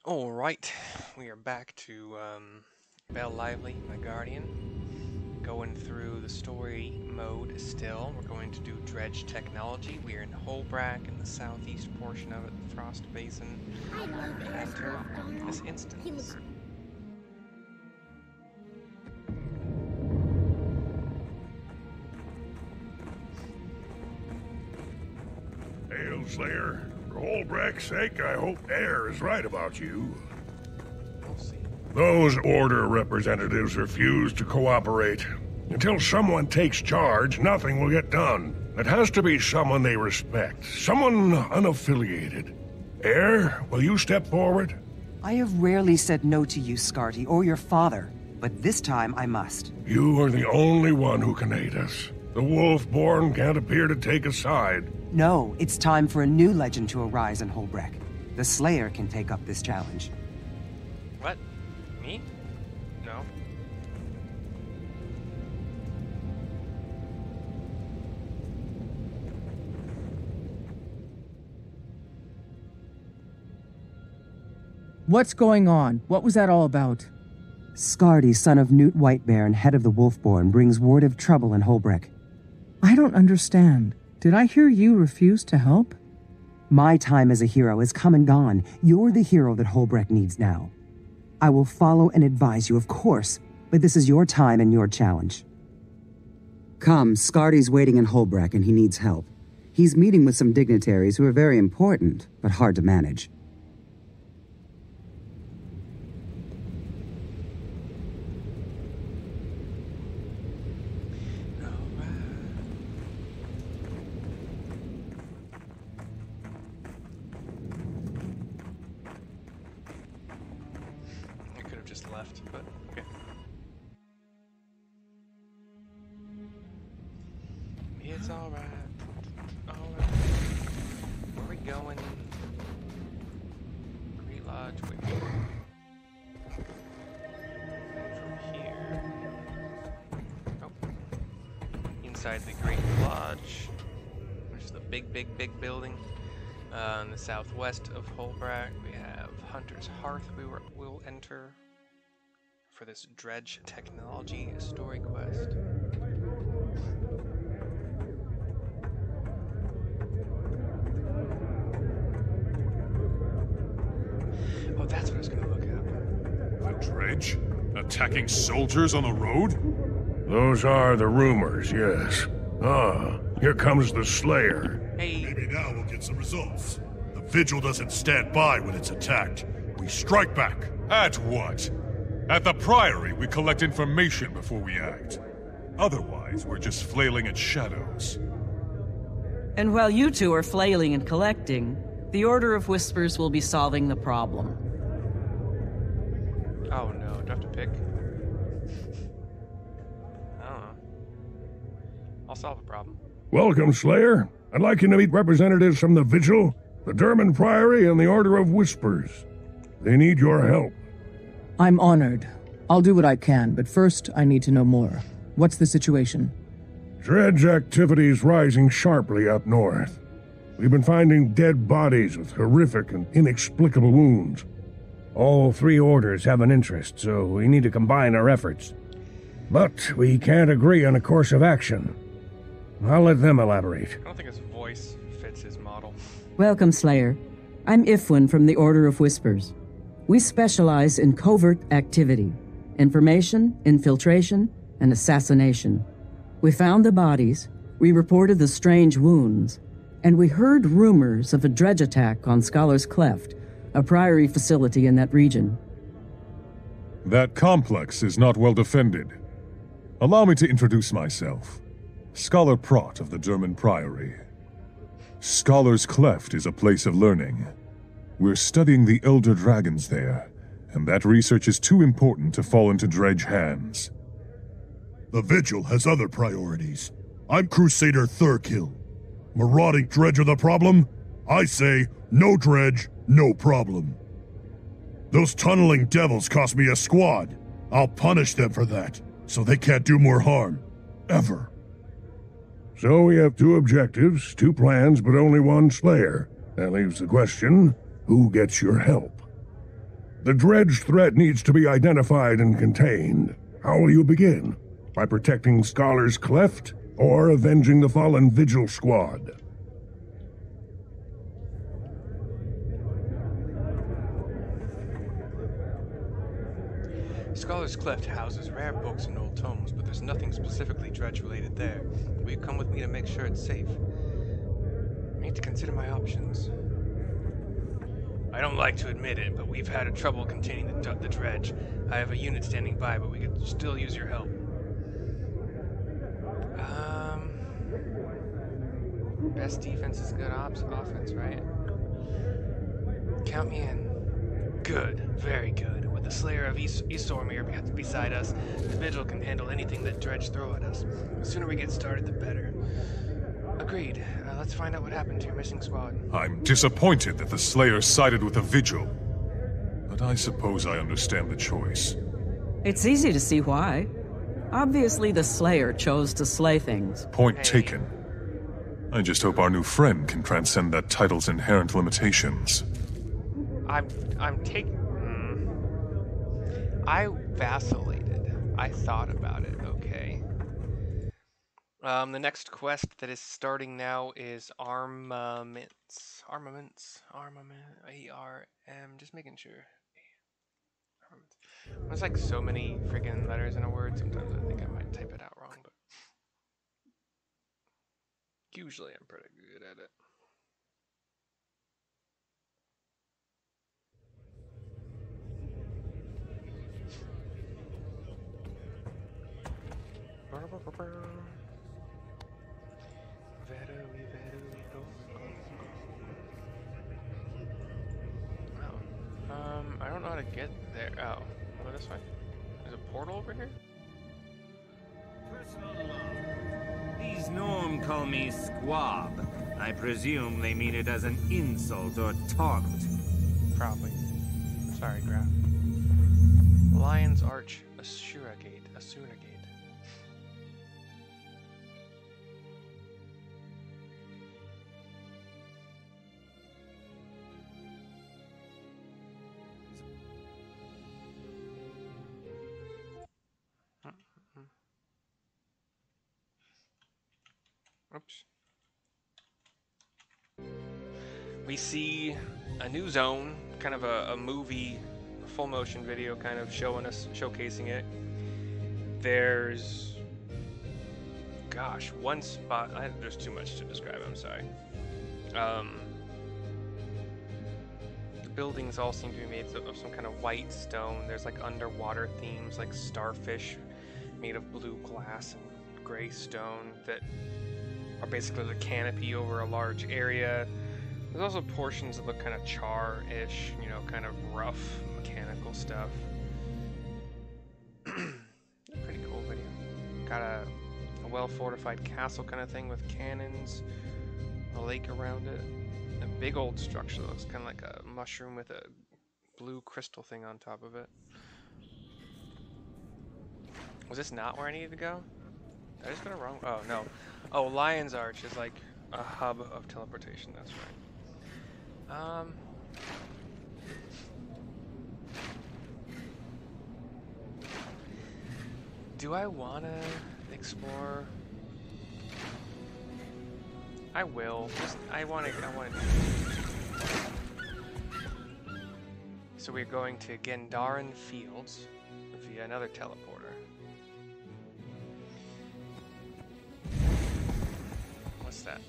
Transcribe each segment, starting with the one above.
Alright, we are back to Belle Lively, my guardian. Going through the story mode still. We're going to do dredge technology. We are in Holbrack in the southeast portion of it, the Frost Basin. I love it. Enter this instance. Hail, Slayer. For Holbrack's sake, I hope Air is right about you. We'll see. Those Order representatives refuse to cooperate. Until someone takes charge, nothing will get done. It has to be someone they respect, someone unaffiliated. Air, will you step forward? I have rarely said no to you, Scarty, or your father, but this time I must. You are the only one who can aid us. The Wolfborn can't appear to take a side. No, it's time for a new legend to arise in Holbrack. The Slayer can take up this challenge. What? Me? No. What's going on? What was that all about? Scarty, son of Newt Whitebear and head of the Wolfborn, brings word of trouble in Holbrack. I don't understand. Did I hear you refuse to help? My time as a hero has come and gone. You're the hero that Holbrack needs now. I will follow and advise you, of course, but this is your time and your challenge. Come, Scarty's waiting in Holbrack and he needs help. He's meeting with some dignitaries who are very important, but hard to manage. I could have just left, but okay. It's alright. Alright. Where are we going? Great Lodge, wait. From here. Oh. Inside the Great Lodge, which is the big building. In the southwest of Holbrack, we have Hunter's Hearth we'll enter for this dredge technology story quest. Oh, that's what I was going to look up. The dredge? Attacking soldiers on the road? Those are the rumors, yes. Ah, here comes the Slayer. Hey, Maybe now we'll get some results. The Vigil doesn't stand by when it's attacked. We strike back. At what? At the Priory, we collect information before we act. Otherwise, we're just flailing at shadows. And while you two are flailing and collecting, the Order of Whispers will be solving the problem. oh no, do I have to pick? I don't know. I'll solve a problem. Welcome, Slayer. I'd like you to meet representatives from the Vigil, the Derman Priory, and the Order of Whispers. They need your help. I'm honored. I'll do what I can, but first I need to know more. What's the situation? Dredge activity's rising sharply up north. We've been finding dead bodies with horrific and inexplicable wounds. All three orders have an interest, so we need to combine our efforts. But we can't agree on a course of action. I'll let them elaborate. I don't think his voice fits his model. Welcome, Slayer. I'm Ifwin from the Order of Whispers. We specialize in covert activity, information, infiltration, and assassination. We found the bodies, we reported the strange wounds, and we heard rumors of a dredge attack on Scholar's Cleft, a priory facility in that region. That complex is not well defended. Allow me to introduce myself. Scholar Prot of the German Priory. Scholar's Cleft is a place of learning. We're studying the Elder Dragons there, and that research is too important to fall into dredge hands. The Vigil has other priorities. I'm Crusader Thurkill. Marauding dredge are the problem? I say, no dredge, no problem. Those tunneling devils cost me a squad. I'll punish them for that, so they can't do more harm. Ever. So we have two objectives, two plans, but only one Slayer. That leaves the question, who gets your help? The dredge threat needs to be identified and contained. How will you begin? By protecting Scholar's Cleft, or avenging the fallen Vigil Squad? Scholar's Cleft houses rare books and old tomes, but there's nothing specifically dredge-related there. Will you come with me to make sure it's safe? I need to consider my options. I don't like to admit it, but we've had trouble containing the dredge. I have a unit standing by, but we could still use your help. Best defense is good offense, right? Count me in. Good, very good. With the Slayer of Esormir beside us, the Vigil can handle anything that dredge throw at us. The sooner we get started, the better. Agreed. Let's find out what happened to your missing squad. I'm disappointed that the Slayer sided with the Vigil, but I suppose I understand the choice. It's easy to see why. Obviously, the Slayer chose to slay things. Point taken. I just hope our new friend can transcend that title's inherent limitations. I vacillated. I thought about it, okay. The next quest that is starting now is Armaments. Armament. A-R-M, just making sure. Armaments. There's like so many freaking letters in a word, sometimes I think I might type it out wrong, but usually I'm pretty good at it. I don't know how to get there. Oh, well, this way? There's a portal over here? These Norm call me Squab. I presume they mean it as an insult or taunt. Probably. Sorry, Graf. Lion's Arch, Asura Gate. Oops. We see a new zone, kind of a movie, a full motion video kind of showcasing it. There's, gosh, one spot, there's too much to describe, I'm sorry. The buildings all seem to be made of some kind of white stone. There's like underwater themes, like starfish made of blue glass and gray stone that are basically the canopy over a large area. There's also portions that look kind of char-ish, you know, kind of rough mechanical stuff. Pretty cool video. Got a well-fortified castle kind of thing with cannons, a lake around it. A big old structure that looks kind of like a mushroom with a blue crystal thing on top of it. Was this not where I needed to go? Did I just go wrong? Oh, no. Oh, Lion's Arch is like a hub of teleportation, that's right. Do I want to explore? I will. I want to. So we're going to Gendaran Fields via another teleporter. What's that?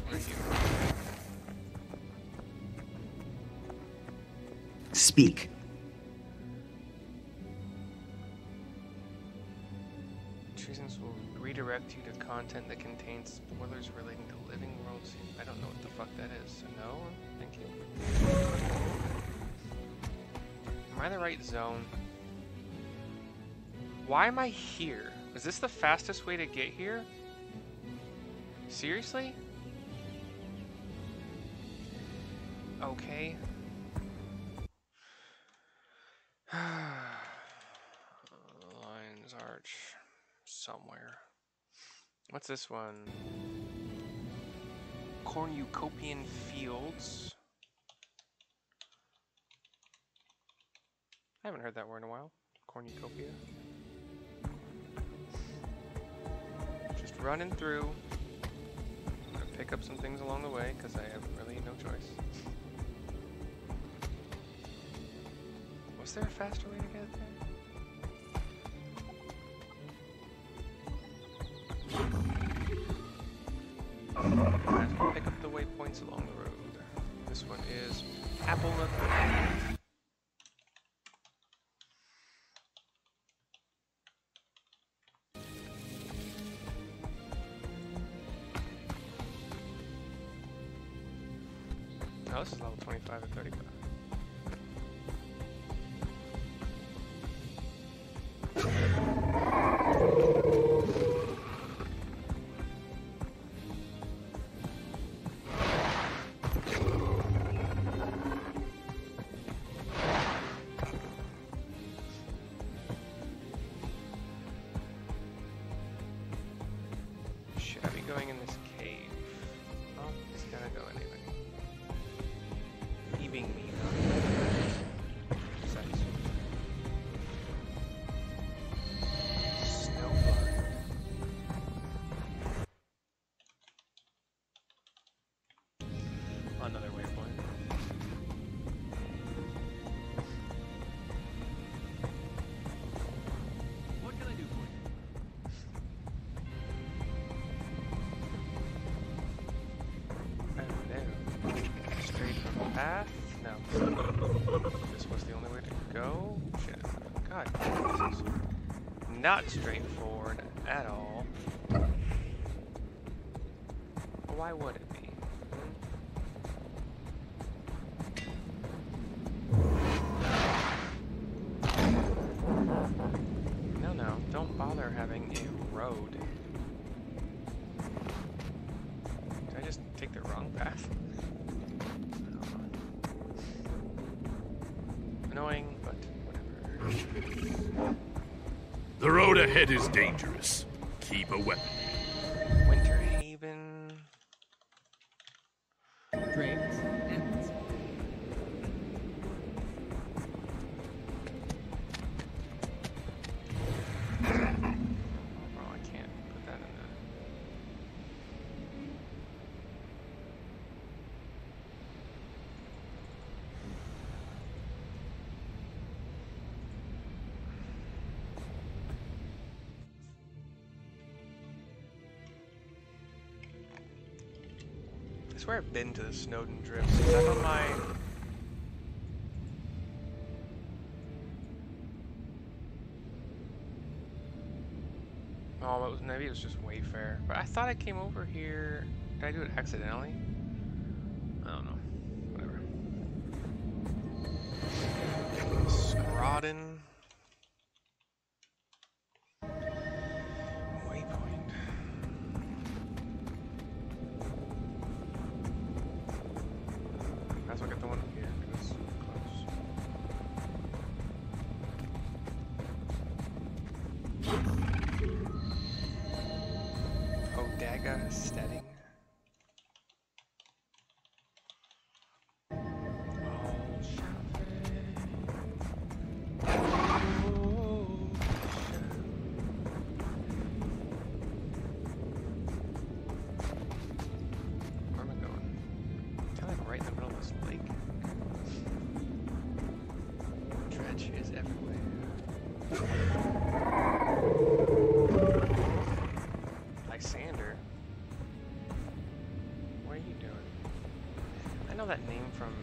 Where are you? Speak. Treasons will redirect you to content that contains spoilers relating to living worlds. I don't know what the fuck that is, so no, thank you. Am I in the right zone? Why am I here? Is this the fastest way to get here? Seriously? Okay. Lion's Arch. Somewhere. What's this one? Cornucopian Fields. I haven't heard that word in a while. Cornucopia. Just running through. I'm gonna pick up some things along the way because I have really no choice. Was there a faster way to get there? I have to pick up the waypoints along the road. This one is Applenook. Oh, this is level 25 and 35. Should I be going in this cave? Oh, it's gotta go anyway. Leaving me Snowflake. Another waypoint. What can I do for you? No. Straight from the path? No. This was the only way to go? Shit. God, this is not straightforward at all. Why would it be? No, don't bother having a road. Did I just take the wrong path? Annoying, but whatever. The road ahead is dangerous. Keep a weapon. Winter Haven. Drains. Ends. Oh, I can't put that in the... I swear I've been to the Snowden Drifts. Is that on my... Oh, maybe it was just Wayfair. But I thought I came over here... Did I do it accidentally? I don't know. Whatever. Scrodden. Waypoint. Might as well get the one up here, because it's close. Bodega Steading. Where am I going? I'm kind of like right in the middle of this lake. Dredge is everywhere. Lysander? What are you doing? I know that name from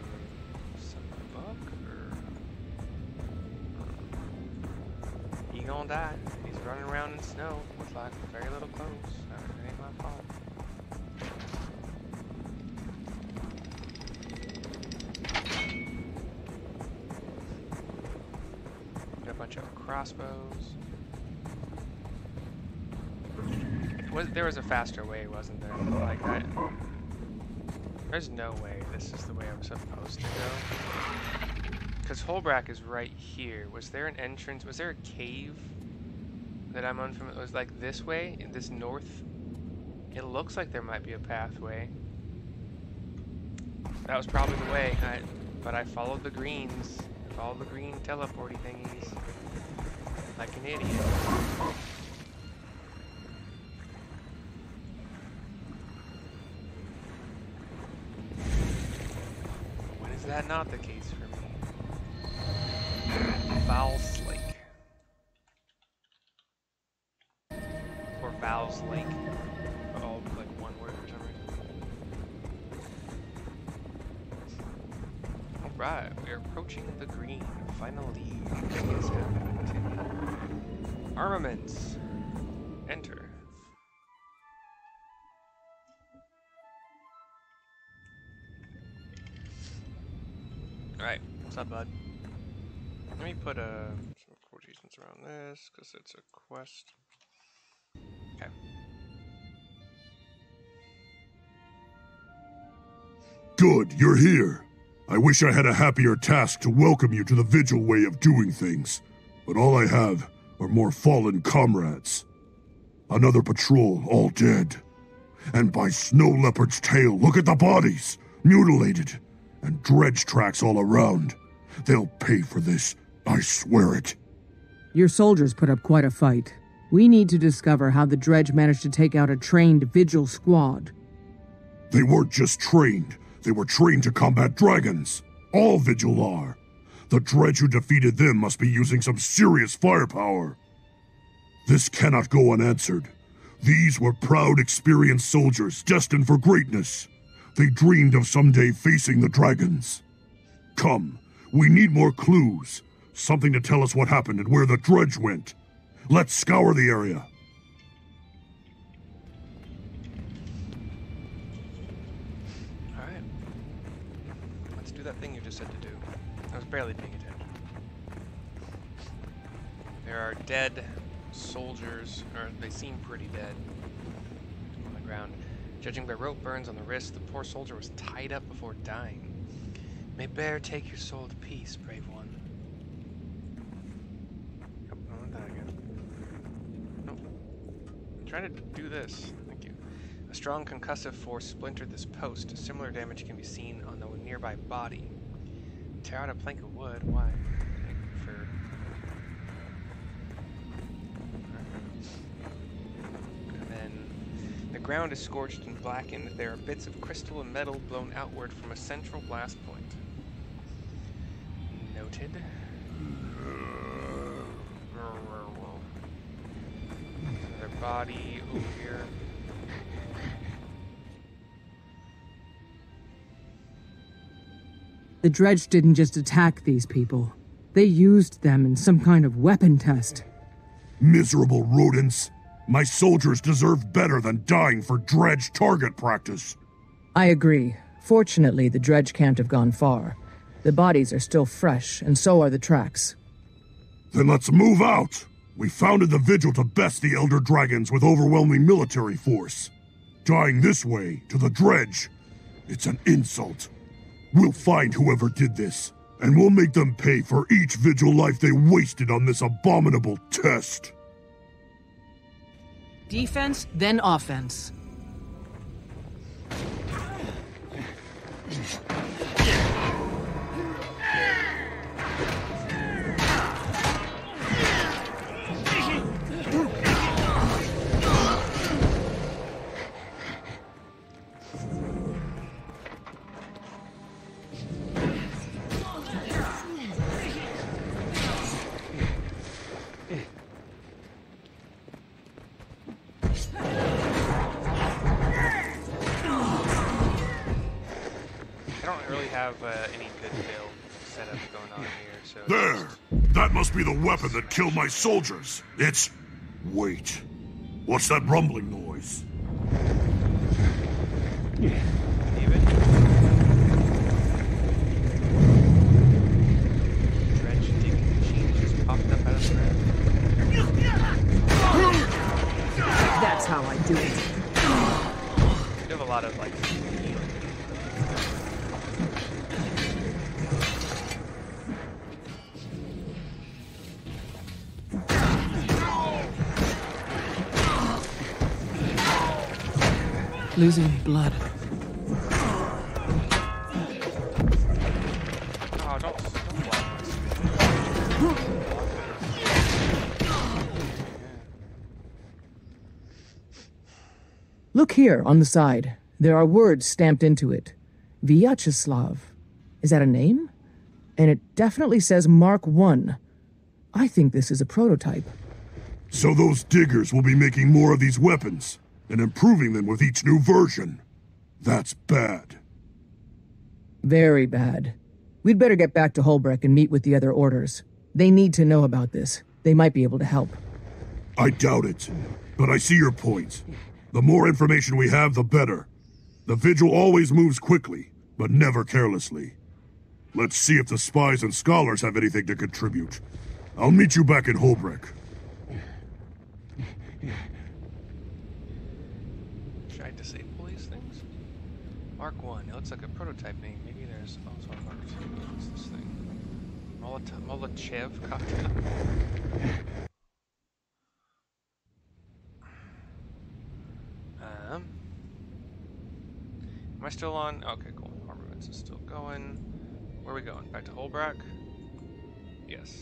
some book, or... He gonna die. He's running around in snow with like very little clothes. It ain't my fault. Got a bunch of crossbows. There was a faster way, wasn't there? Like there's no way this is the way I'm supposed to go. Because Holbrack is right here. Was there an entrance? Was there a cave that I'm unfamiliar? It was like this way, in this north. It looks like there might be a pathway. That was probably the way. But I followed the greens. Follow the green teleporty thingies. Like an idiot. When is that not the case for me? Val's Lake. Or Val's Lake. All like one word for some reason. Alright, we are approaching the green. Finally. Armaments. Enter. Alright, what's up, bud? Let me put some quotations around this, because it's a quest. Okay. Good, you're here. I wish I had a happier task to welcome you to the Vigil way of doing things, but all I have are more fallen comrades. Another patrol, all dead. And by Snow Leopard's tail, look at the bodies! Mutilated! And dredge tracks all around. They'll pay for this, I swear it. Your soldiers put up quite a fight. We need to discover how the dredge managed to take out a trained Vigil squad. They weren't just trained. They were trained to combat dragons. All Vigil are. The dredge who defeated them must be using some serious firepower. This cannot go unanswered. These were proud, experienced soldiers destined for greatness. They dreamed of someday facing the dragons. Come, we need more clues. Something to tell us what happened and where the dredge went. Let's scour the area. Alright. Let's do that thing you just said to do. I was barely paying attention. There are dead soldiers, or they seem pretty dead, on the ground. Judging by rope burns on the wrist, the poor soldier was tied up before dying. May bear take your soul to peace, brave one. Oh, I want that again. No. I'm trying to do this. Thank you. A strong concussive force splintered this post. Similar damage can be seen on the nearby body. Tear out a plank of wood. Why? For... And then the ground is scorched and blackened. There are bits of crystal and metal blown outward from a central blast point. Noted. Their body over here. The dredge didn't just attack these people. They used them in some kind of weapon test. Miserable rodents. My soldiers deserve better than dying for dredge target practice. I agree. Fortunately, the dredge can't have gone far. The bodies are still fresh, and so are the tracks. Then let's move out! We founded the Vigil to best the Elder Dragons with overwhelming military force. Dying this way, to the dredge, it's an insult. We'll find whoever did this, and we'll make them pay for each Vigil life they wasted on this abominable test. Defense, then offense. Any good build setup going on here, so... There! That must be the weapon that killed my soldiers. It's... Wait. What's that rumbling noise? David? Dredge digging machine just popped up out of the ground. That's how I do it. You have a lot of, like, Losing blood. oh, don't Look here, on the side. There are words stamped into it. Vyacheslav. Is that a name? And it definitely says Mark I. I think this is a prototype. So those diggers will be making more of these weapons, and improving them with each new version. That's bad. Very bad. We'd better get back to Holbrook and meet with the other orders. They need to know about this. They might be able to help. I doubt it, but I see your point. The more information we have, the better. The Vigil always moves quickly, but never carelessly. Let's see if the spies and scholars have anything to contribute. I'll meet you back in Holbrook. Should I disable these things? Mark 1. It looks like a prototype name. Maybe there's also a Mark 2. What's this thing? Molochev cocktail. Am I still on? Okay, cool. Armaments is still going. Where are we going? Back to Holbrook? Yes.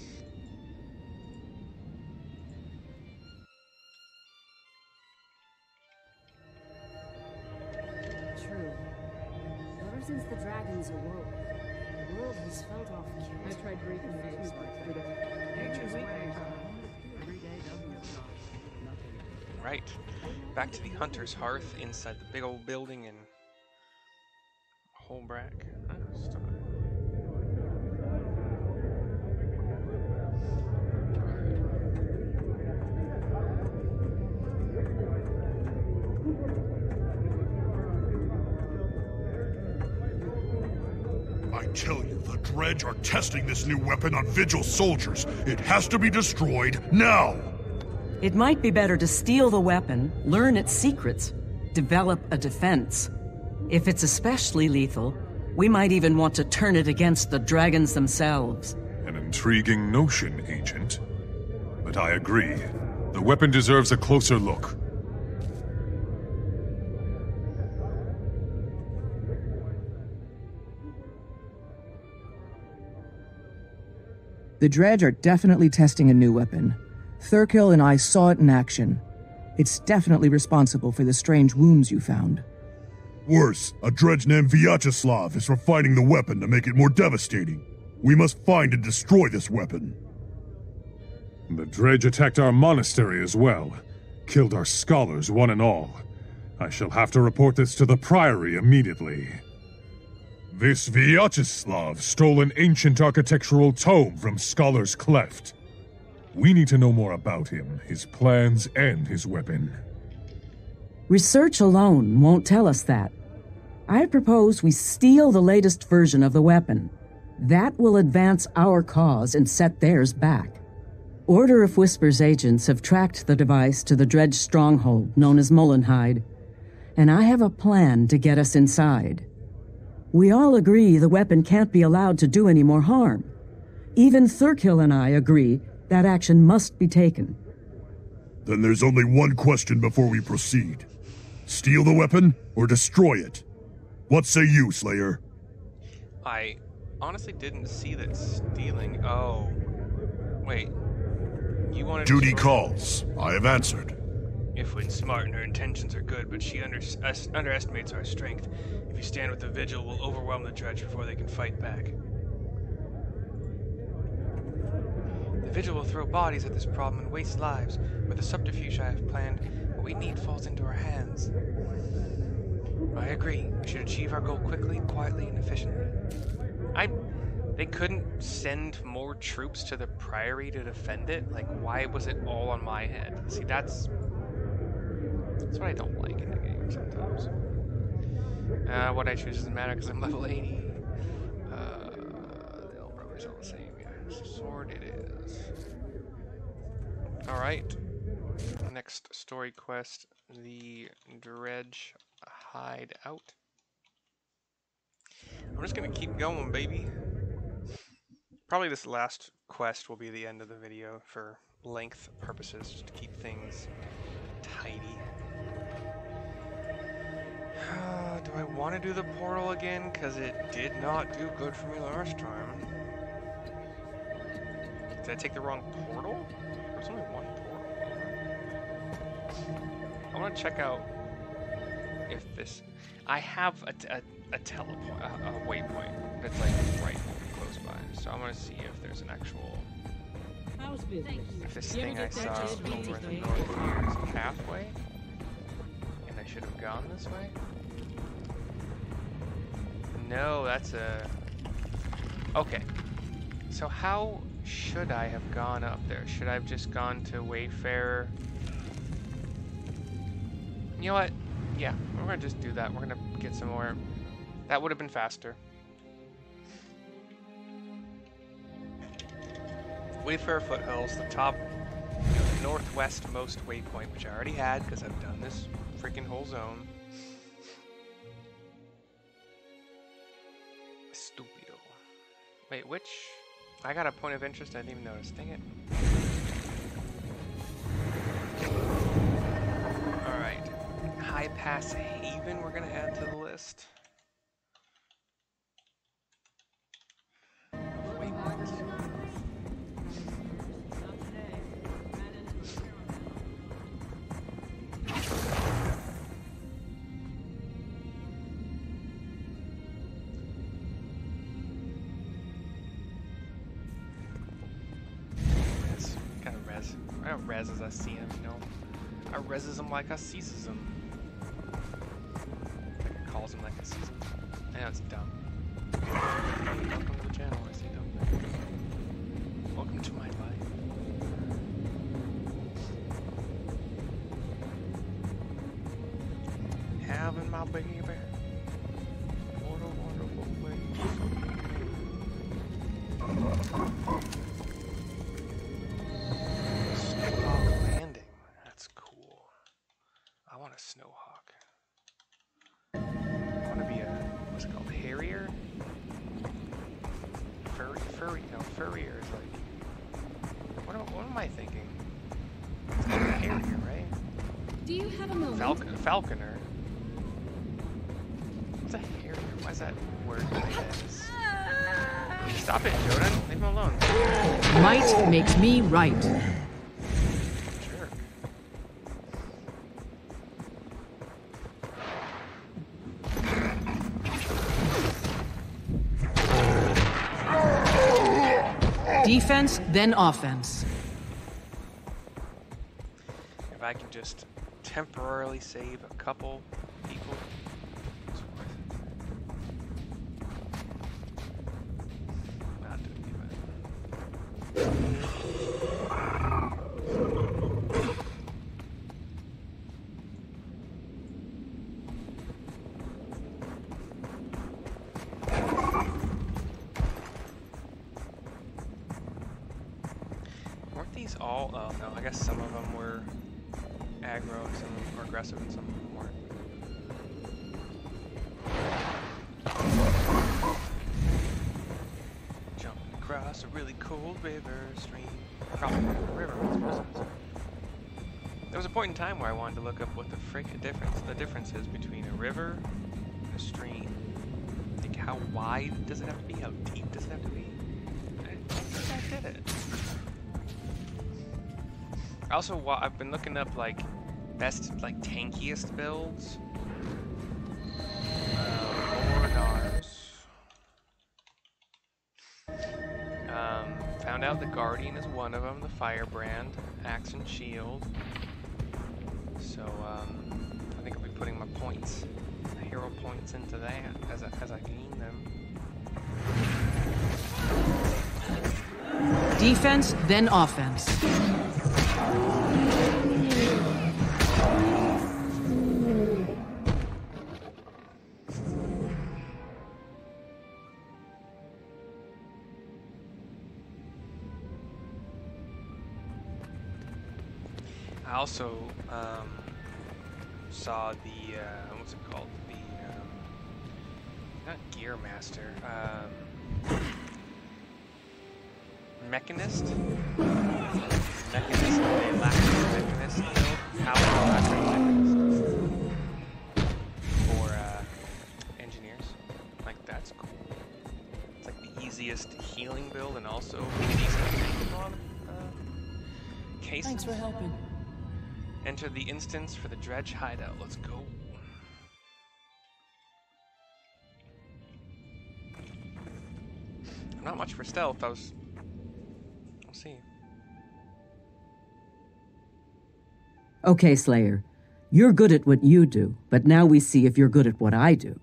True. Ever since the dragons awoke, the world has felt off kilter. I tried breathing waves like that. Nature's ways. Every day doesn't it? Right. Back to the Hunter's Hearth inside the big old building in Holbrook. I tell you, the Dredge are testing this new weapon on Vigil soldiers. It has to be destroyed now! It might be better to steal the weapon, learn its secrets, develop a defense. If it's especially lethal, we might even want to turn it against the dragons themselves. An intriguing notion, Agent. But I agree. The weapon deserves a closer look. The Dredge are definitely testing a new weapon. Thurkill and I saw it in action. It's definitely responsible for the strange wounds you found. Worse, a Dredge named Vyacheslav is refining the weapon to make it more devastating. We must find and destroy this weapon. The Dredge attacked our monastery as well. Killed our scholars, one and all. I shall have to report this to the Priory immediately. This Vyacheslav stole an ancient architectural tome from Scholar's Cleft. We need to know more about him, his plans, and his weapon. Research alone won't tell us that. I propose we steal the latest version of the weapon. That will advance our cause and set theirs back. Order of Whispers agents have tracked the device to the Dredge stronghold known as Mullenhide, and I have a plan to get us inside. We all agree the weapon can't be allowed to do any more harm. Even Thurkill and I agree that action must be taken. Then there's only one question before we proceed. Steal the weapon or destroy it? What say you, Slayer? I honestly didn't see that stealing. Oh. Wait. You wanted to Duty destroy... calls. I have answered. Ifwin's smart and her intentions are good, but she underestimates our strength. If you stand with the Vigil, we'll overwhelm the Dredge before they can fight back. The Vigil will throw bodies at this problem and waste lives. With the subterfuge I have planned, what we need falls into our hands. I agree. We should achieve our goal quickly, quietly, and efficiently. They couldn't send more troops to the Priory to defend it? Like, why was it all on my head? See, that's what I don't like in the game sometimes. What I choose doesn't matter because I'm level 80. They'll probably all the same. Yeah, sword it is. Alright. Next story quest, the Dredge Hideout. I'm just gonna keep going, baby. Probably this last quest will be the end of the video for length purposes, just to keep things tidy. Do I want to do the portal again? Because it did not do good for me last time. Did I take the wrong portal? There's only one portal. I want to check out if this... I have a teleport, a waypoint that's like right close by. So I want to see if there's an actual... How's business? If this thing I saw over in the north here is a pathway, and I should have gone this way? No, that's a... Okay. So how should I have gone up there? Should I have just gone to Wayfarer? You know what? Yeah, we're gonna just do that. We're gonna get some more. That would have been faster. Wayfarer Foothills, the top, northwest most waypoint, which I already had because I've done this freaking whole zone. Stupido. Wait, which? I got a point of interest I didn't even notice. Dang it. Alright. High Pass Haven we're gonna add to the list. Waypoints. I don't res as I see him, you know. I reses him like I seizes him. Like I calls him like I sees him. I know it's dumb. Welcome to the channel, I see dumb things. Welcome to my life. Having my baby. What a wonderful place. Snowhawk Landing. That's cool. I want a Snowhawk. I want to be a, what's it called, Harrier? Furrier is like, what am I thinking? It's like a Harrier, right? Do you have a moment? Falconer. What's a Harrier? Why is that word like this? Stop it, Jordan. Leave him alone. Might makes me right. Jerk. Defense, then offense. If I can just temporarily save a couple people, it's worth it. Not doing too bad. Weren't these all? Oh no, I guess some of them were aggro and some of them were aggressive and some of them weren't. Jumping across a really cold river stream. Probably a river. There was a point in time where I wanted to look up what the difference is between a river and a stream. Like how wide does it have to be? How deep does it have to be? I think I did it. Also, I've been looking up like best, like tankiest builds. Morinars. Found out the Guardian is one of them. The Firebrand, Axe and Shield. So I think I'll be putting my points, hero points, into that as I gain them. Defense, then offense. I also saw the what's it called? The not Gear Master. Mechanist? Mechanist, they lack Mechanist build. Power Mechanist. For engineers. Like, that's cool. It's like the easiest assist healing build and also decent in a lot of cases. Thanks for helping. Enter the instance for the Dredge hideout. Let's go. Not much for stealth. We'll see. Okay, Slayer. You're good at what you do, but now we see if you're good at what I do.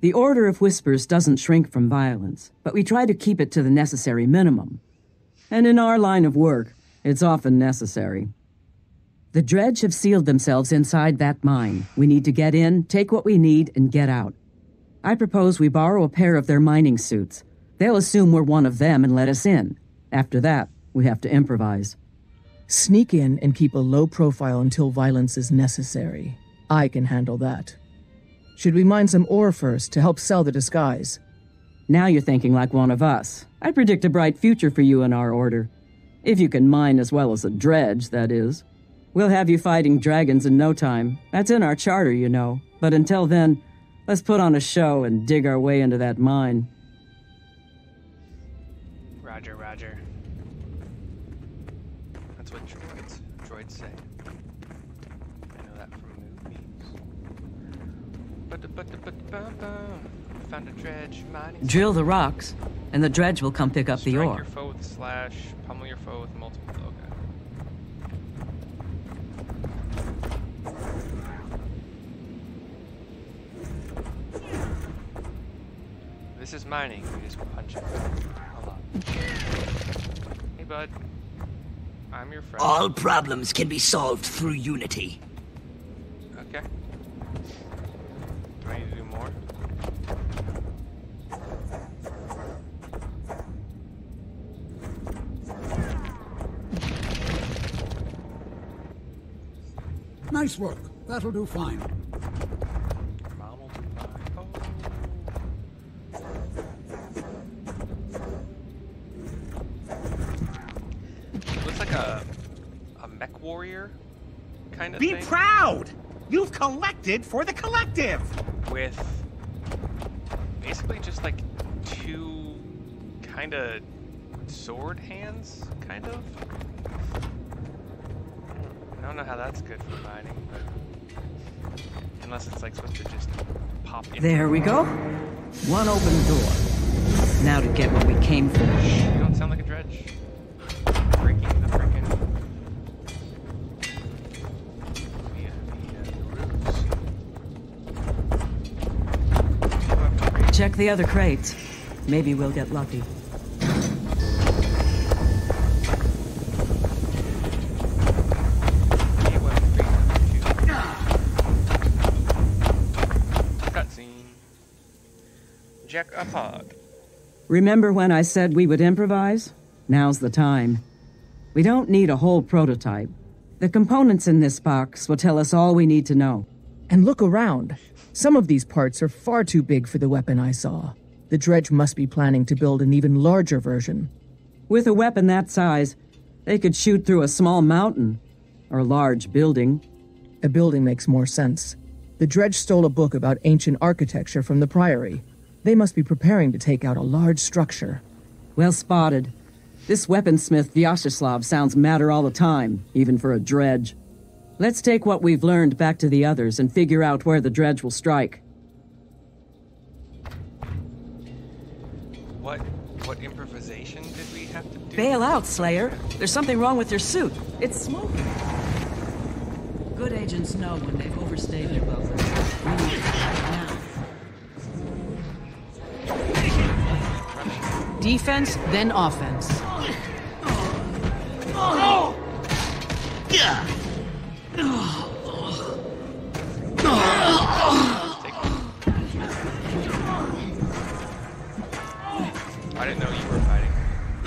The Order of Whispers doesn't shrink from violence, but we try to keep it to the necessary minimum. And in our line of work, it's often necessary. The Dredge have sealed themselves inside that mine. We need to get in, take what we need, and get out. I propose we borrow a pair of their mining suits. They'll assume we're one of them and let us in. After that, we have to improvise. Sneak in and keep a low profile until violence is necessary. I can handle that. Should we mine some ore first to help sell the disguise? Now you're thinking like one of us. I predict a bright future for you in our order. If you can mine as well as a Dredge, that is. We'll have you fighting dragons in no time. That's in our charter, you know. But until then, let's put on a show and dig our way into that mine. Roger, roger. That's what droids say. I know that from movies. Found a Dredge mining. Drill the rocks, and the Dredge will come pick up the ore. Strike your foe with a slash, pummel your foe with multiple. This is mining. We just punch it a lot. Hey, bud. I'm your friend. All problems can be solved through unity. Okay. Do I need to do more? Nice work. That'll do fine. Looks like a mech warrior kind of thing. Be proud! You've collected for the collective! With basically just like two kind of sword hands, kind of. I don't know how that's good for mining, but unless it's like supposed to just pop in. There we go. One open door. Now to get what we came for. You don't sound like a Dredge. Breaking the frickin' roots. Check the other crates. Maybe we'll get lucky. Jack Upod. Remember when I said we would improvise? Now's the time. We don't need a whole prototype. The components in this box will tell us all we need to know. And look around. Some of these parts are far too big for the weapon I saw. The Dredge must be planning to build an even larger version. With a weapon that size, they could shoot through a small mountain or a large building. A building makes more sense. The Dredge stole a book about ancient architecture from the Priory. They must be preparing to take out a large structure. Well spotted. This weaponsmith Vyacheslav sounds madder all the time, even for a Dredge. Let's take what we've learned back to the others and figure out where the Dredge will strike. What improvisation did we have to do? Bail out, Slayer. There's something wrong with your suit. It's smoking. Good agents know when they've overstayed their welcome. We need to fight now. Defense, then offense. I didn't know you were fighting.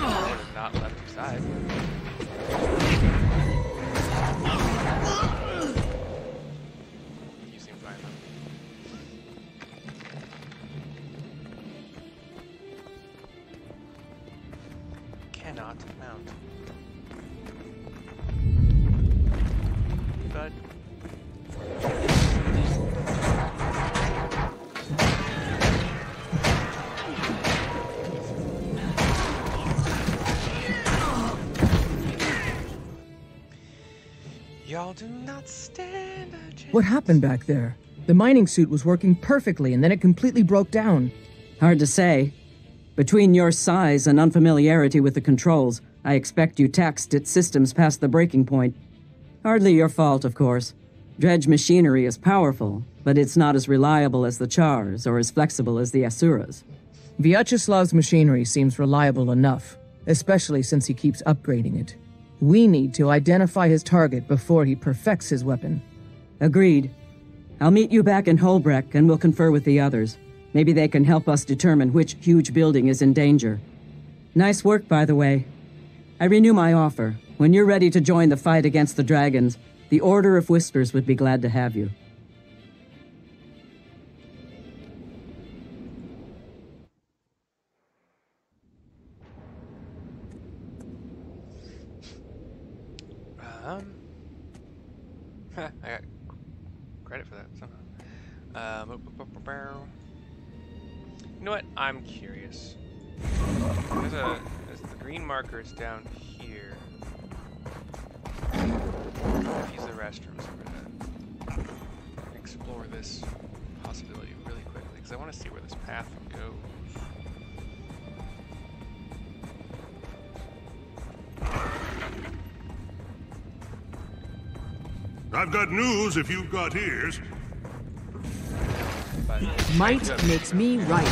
I would have not left your side. You seem fine though. Cannot mount. Bud. Y'all do not stand a chance. What happened back there? The mining suit was working perfectly, and then it completely broke down. Hard to say. Between your size and unfamiliarity with the controls, I expect you taxed its systems past the breaking point. Hardly your fault, of course. Dredge machinery is powerful, but it's not as reliable as the Chars or as flexible as the Asuras. Vyacheslav's machinery seems reliable enough, especially since he keeps upgrading it. We need to identify his target before he perfects his weapon. Agreed. I'll meet you back in Holbrecht and we'll confer with the others. Maybe they can help us determine which huge building is in danger. Nice work, by the way. I renew my offer. When you're ready to join the fight against the dragons, the Order of Whispers would be glad to have you. I got credit for that somehow. You know what? I'm curious. There's the green marker is down here. I'll use the restrooms for that. Explore this possibility really quickly because I want to see where this path goes. I've got news if you've got ears. Might makes me right.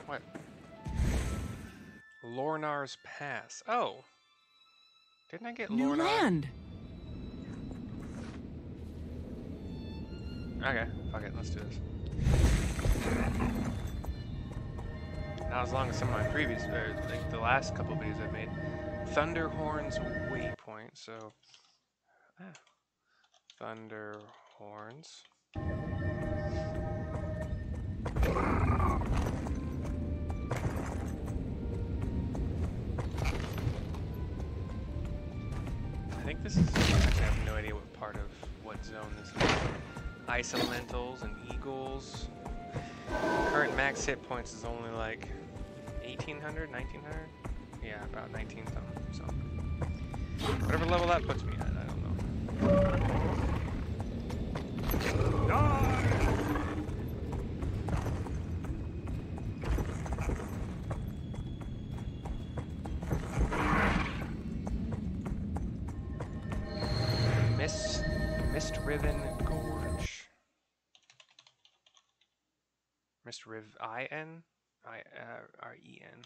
What? Lornar's Pass. Oh. Didn't I get New Lornar? land. Okay, fuck it, let's do this. Not as long as some of my previous, like the last couple of videos I've made. Thunderhorn's Waypoint, so... Thunderhorns. I think this is... I have no idea what part of what zone this is. Ice Elementals and Eagles. Current max hit points is only like 1800, 1900? Yeah, about 19 something. So whatever level that puts me at, I don't know. Riven Gorge. I-N? R-E-N.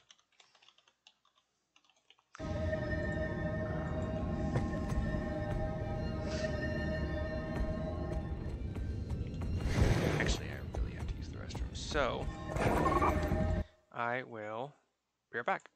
Actually, I really have to use the restroom. So, I will be right back.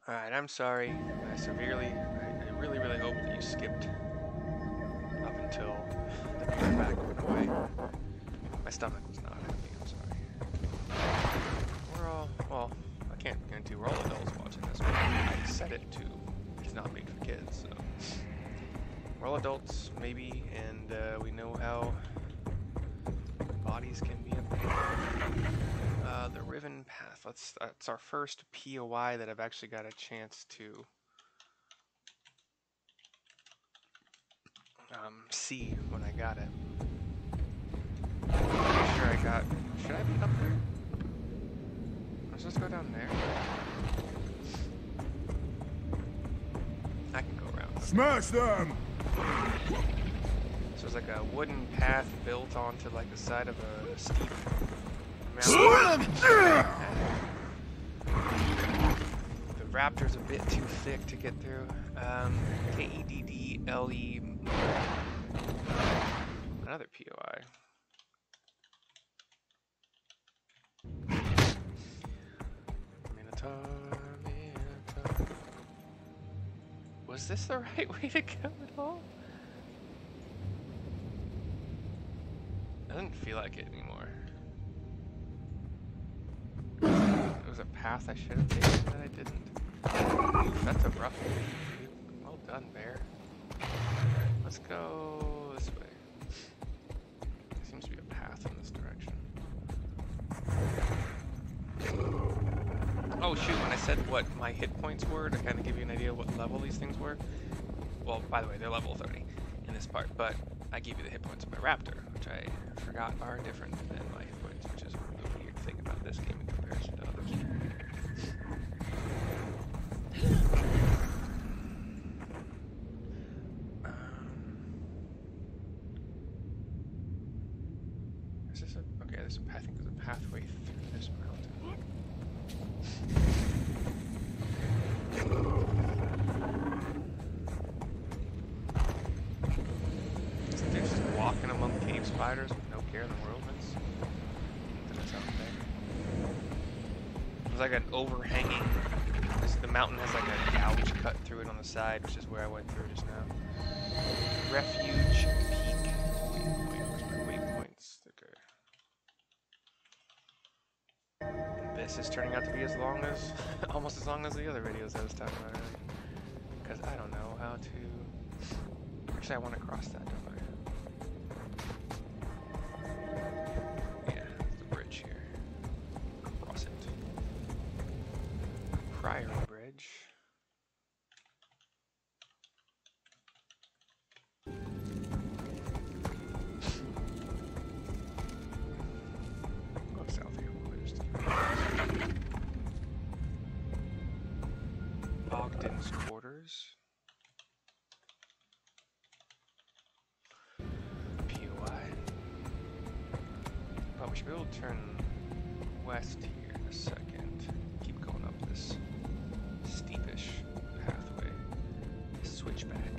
Alright, I'm sorry. I really, really hope that you skipped up until the feedback went away. My stomach was not happy, I'm sorry. We're all, well, I can't guarantee we're all adults watching this, but I set it to, it's not made for kids, so. We're all adults, maybe, and we know how bodies can be up there. The Riven Path, that's our first POI that I've actually got a chance to see when I got it. I'm sure I got, should I be up there? Let's just go down there. I can go around. Smash them! So it's like a wooden path built onto like the side of a steep mountain. The raptor's a bit too thick to get through. Keddle. Another POI. Minotaur. Was this the right way to go at all? Doesn't feel like it anymore. It was a path I should have taken that I didn't. That's a rough one. Well done, bear. Let's go this way. There seems to be a path in this direction. Oh shoot, when I said what my hit points were to kind of give you an idea what level these things were. Well, by the way, they're level 30 in this part, but I gave you the hit points of my raptor, which I forgot are different than my hit points, which is a weird thing about this game in comparison to others. Is this a, okay, I think there's a pathway through this mountain. They're just walking among cave spiders with no care in the world. That's out there. There's like an overhanging. The mountain has like a gouge cut through it on the side, which is where I went through just now. Refuge Peak. Where's my waypoints? Okay. This is turning out to be as long as, almost as long as the other videos I was talking about earlier. Because I don't know how to. Actually, I want to cross that, don't I? Yeah, the bridge here. Cross it. Priory Bridge. Go south here. Ogden's quarters. POI. Oh, we should be able to turn west here in a second. Keep going up this steepish pathway. Switchback.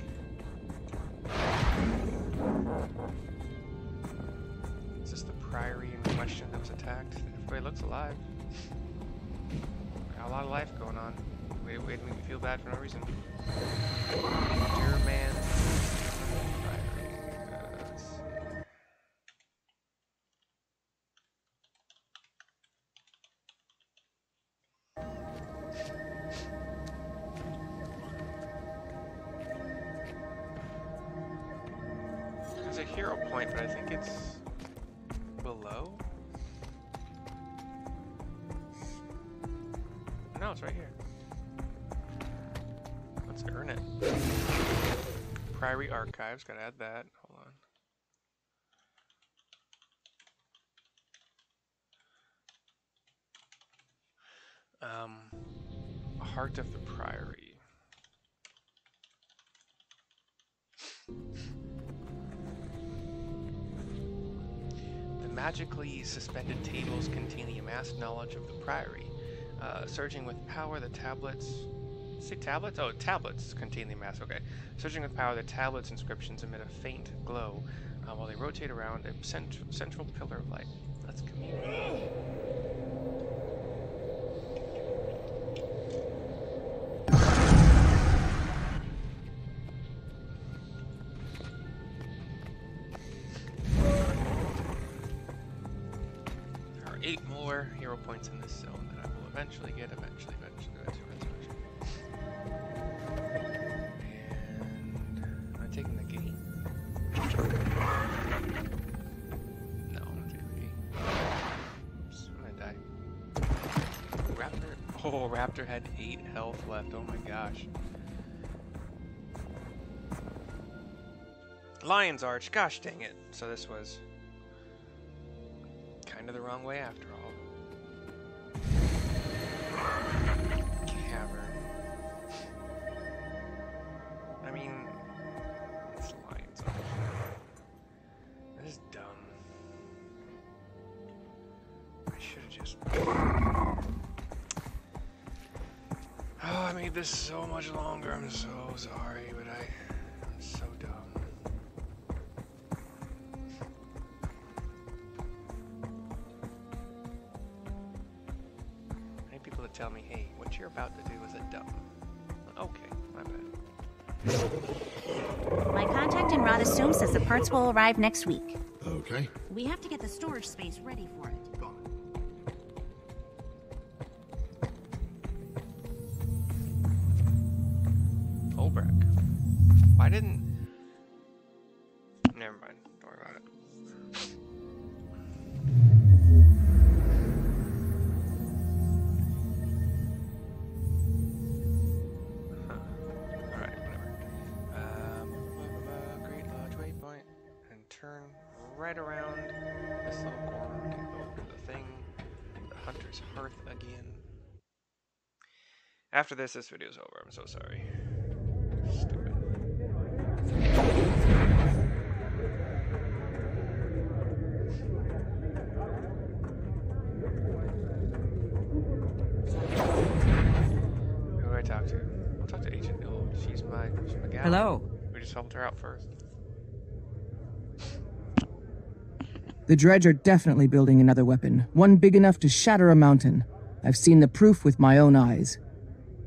Is this the priory in question that was attacked? Everybody looks alive. Got a lot of life going on. Way to make me feel bad for no reason. Dear man. Priory. There's a hero point, but I think it's below. No, it's right here. Let's earn it. Priory Archives, gotta add that. Hold on. Heart of the Priory. The magically suspended tables contain the amassed knowledge of the Priory. Surging with power, the tablets... Say tablets? Oh, tablets contain the amassed... Okay. Surging with power, the tablets' inscriptions emit a faint glow while they rotate around a central pillar of light. Let's commune. 8 more hero points in this zone that I will eventually get. Eventually. And am I taking the gate? No, I'm not taking the gate. Oops, I'm gonna die. Raptor. Oh, Raptor had 8 health left. Oh my gosh. Lion's Arch. Gosh dang it. So this was kind of the wrong way after all. Cavern. I mean, it's Lion's Arch. This is dumb. I should have just... Oh, I made this so much longer. I'm so sorry, but I'm so dumb. People that tell me, hey, what you're about to do is a dumb. Okay, my bad. My contact in Radasum says the parts will arrive next week. Okay. We have to get the storage space ready for it. Holbrook. Why didn't... Never mind. Don't worry about it. Turn right around this little corner to go to the thing, the Hunter's Hearth again. After this video's over. I'm so sorry. Stupid. Who do I talk to? I'll talk to Agent Ill. She's my gal. Hello. We just helped her out first. The Dredge are definitely building another weapon, one big enough to shatter a mountain. I've seen the proof with my own eyes.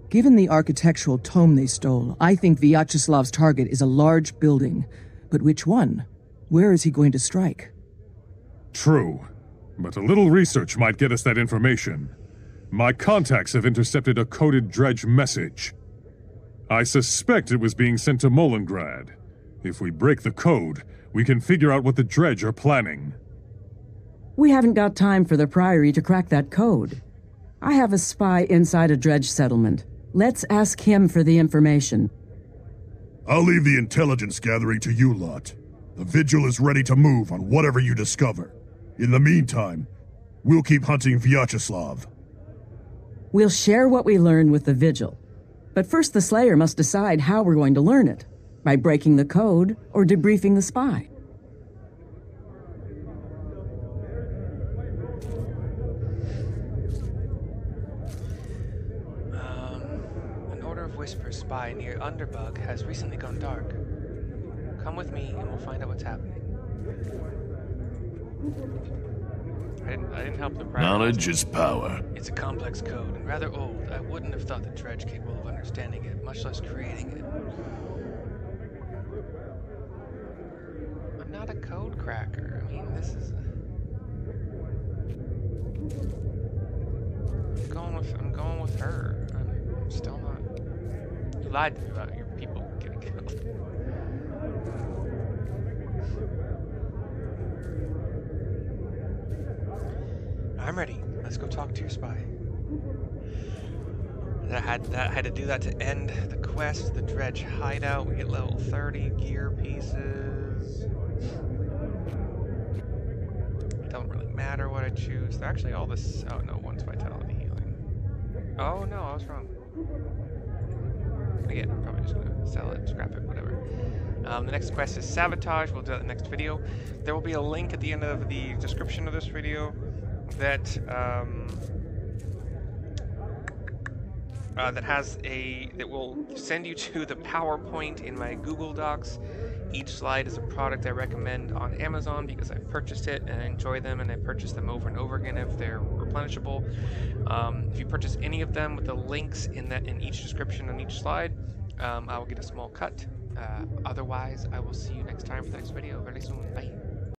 Given the architectural tome they stole, I think Vyacheslav's target is a large building. But which one? Where is he going to strike? True, but a little research might get us that information. My contacts have intercepted a coded Dredge message. I suspect it was being sent to Molengrad. If we break the code, we can figure out what the Dredge are planning. We haven't got time for the Priory to crack that code. I have a spy inside a Dredge settlement. Let's ask him for the information. I'll leave the intelligence gathering to you lot. The Vigil is ready to move on whatever you discover. In the meantime, we'll keep hunting Vyacheslav. We'll share what we learn with the Vigil. But first the Slayer must decide how we're going to learn it. By breaking the code or debriefing the spy. An Order of Whispers spy near Underbug has recently gone dark. Come with me and we'll find out what's happening. I didn't help the Priory. Knowledge is power. It's a complex code and rather old. I wouldn't have thought the Dredge capable of understanding it, much less creating it. I'm not a code cracker. I mean, this is... I'm going with her. I'm still not... You lied to me about your people getting killed. I'm ready. Let's go talk to your spy. I had to do that to end the quest. The Dredge hideout. We get level 30 gear pieces. It don't really matter what I choose. They're actually all this. Oh no, one's vitality healing. Oh no, I was wrong. Again, I'm probably just gonna sell it, scrap it, whatever. The next quest is Sabotage. We'll do that in the next video. There will be a link at the end of the description of this video that that will send you to the PowerPoint in my Google Docs. Each slide is a product I recommend on Amazon because I've purchased it and I enjoy them, and I purchase them over and over again if they're replenishable. If you purchase any of them with the links in each description on each slide, I will get a small cut. Otherwise, I will see you next time for the next video very soon. Bye.